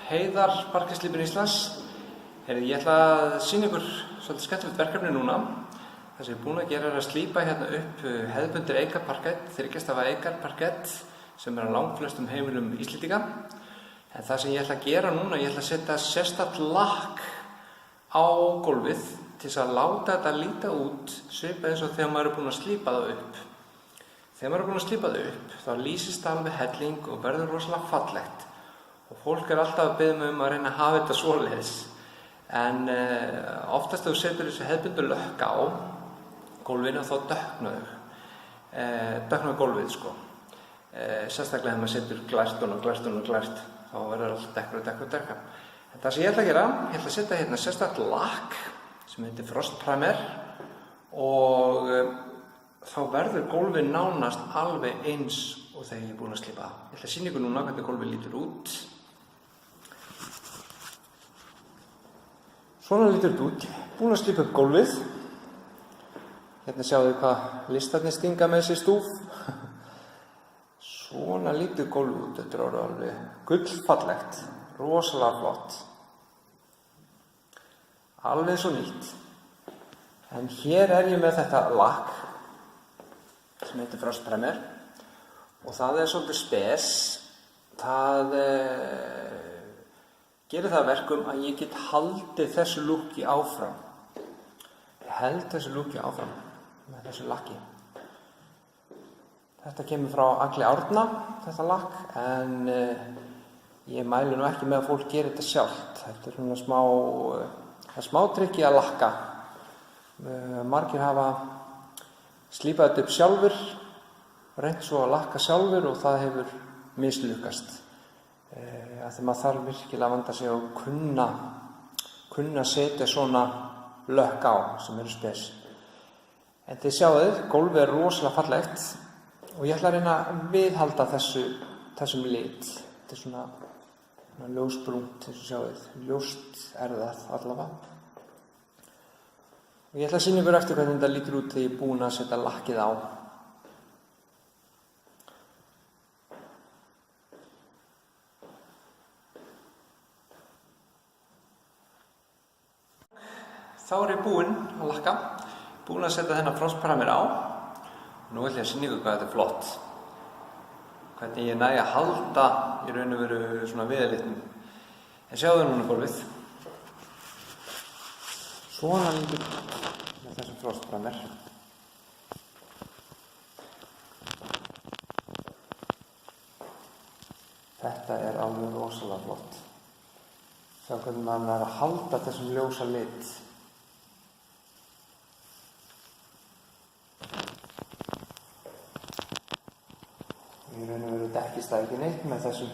Heiðar, Parkettslípur Íslands. Ég ætla að sýna ykkur svolítið skemmtilegt verkefni núna. Það sem ég er búinn að gera er að slípa hérna upp hefðbundið eikarparkett, 3 stafa eikarparkett sem er á langflestum heimilum Íslendinga. En það sem ég ætla að gera núna, ég ætla að setja sérstakt lakk á gólfið til þess að láta þetta líta út svipað eins og þegar maður er búinn að slípa það upp. Þegar maður er búinn að slípa það upp, þá lýsist það alveg helling og verður rosalega fallegt. Og fólk er alltaf að biðja mig að reyna að hafa þetta svoleiðis. En oftast þegar þú setur þessu hefðbundu lökk á gólfinu þá dökknar gólfið sko. Sérstaklega þegar maður setur glært og glært, þá verður alltaf dekkra. En það sem ég ætla að gera, ég ætla að setja hérna sérstakt lakk sem heitir Frost Primer og þá verður gólfið nánast alveg eins og þegar ég er búinn að slípa það. Ég ætla að sýna ykkur núna hvernig gólfið lítur út. Svona lítur þetta út. Búinn að slípa upp gólfið. Hérna sjáu þið hvað listarnir stinga með sér stúf. Svona lítur gólfið út. Þetta er orðið alveg gullfallegt. Rosalega flott. Alveg svo nýtt. En hér er ég með þetta lakk sem heitir Frost Primer og það er svolítið spes. Það gerir það verkum að ég get haldið þessu lúkki áfram. Ég held þessu lúkki áfram með þessu lakki. Þetta kemur frá Agli Árna, þetta lakk, en ég mæli nú ekki með að fólk geri þetta sjálft. Þetta er svona smá trikki að lakka. Margir hafa slípað þetta upp sjálfur, reynt svo að lakka sjálfur og það hefur mislukkast. Þegar maður þarf virkilega að vanda sig og kunna setja svona lökk á sem eru spes. En þið sjáuð, gólfið er rosalega fallegt og ég ætla að reyna að viðhalda þessum lit. Þetta er svona ljósbrúnt, eins og sjáuð, ljóst er það allavega. Og ég ætla að sýna ykkur eftir hvernig þetta lítur út þegar ég er búinn að setja lakkið á. Þá er ég búinn að lakka, búinn að setja þennan Frost Primer á. Nú ætla ég að sýna ykkur hvað þetta er flott. Hvernig ég næ að halda í raun og veru svona viðalitnum. En sjáðu núna gólfið. Svona lítur með þessum Frost Primer. Þetta er alveg rosalega flott. Sjá hvernig maður er að halda þessum ljósa lit. Í raun og veru dekkist það ekki neitt með þessu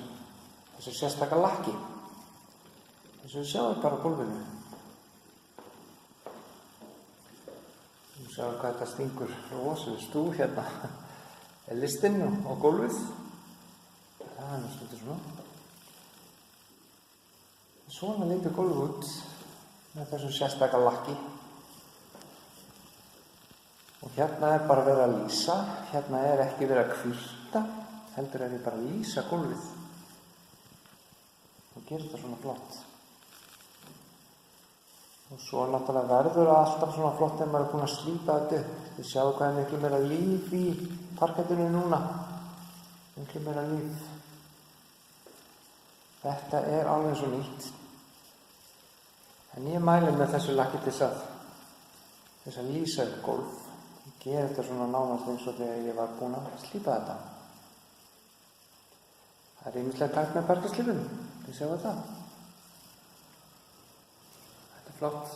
sérstaka lakki. Eins og við sjáum bara á gólfinu. Við sjáum hvað þetta stingur rosalega stúf hérna. Er listinn á gólfið. Það er náttúrulega svona. Svona lítur gólfið út með þessu sérstaka lakki. Og hérna er bara verið að lýsa. Hérna er ekki verið að hvíta. Heldur er ég bara að lýsa gólfið. Og gerir þetta svona flott. Og svo náttúrulega verður það alltaf svona flott þegar maður er búinn að slípa þetta upp. Þið sjáu hvað er miklu meira líf í parkettinu núna. Miklu meira líf. Þetta er alveg svo nýtt. En ég mæli með þessu lakki til þess að lýsa upp gólf. Ég ger þetta svona nánast eins og þegar ég var búinn að slípa þetta. Það er ýmislegt hægt með parkettslípum. Þið sjáu það. Þetta er flott.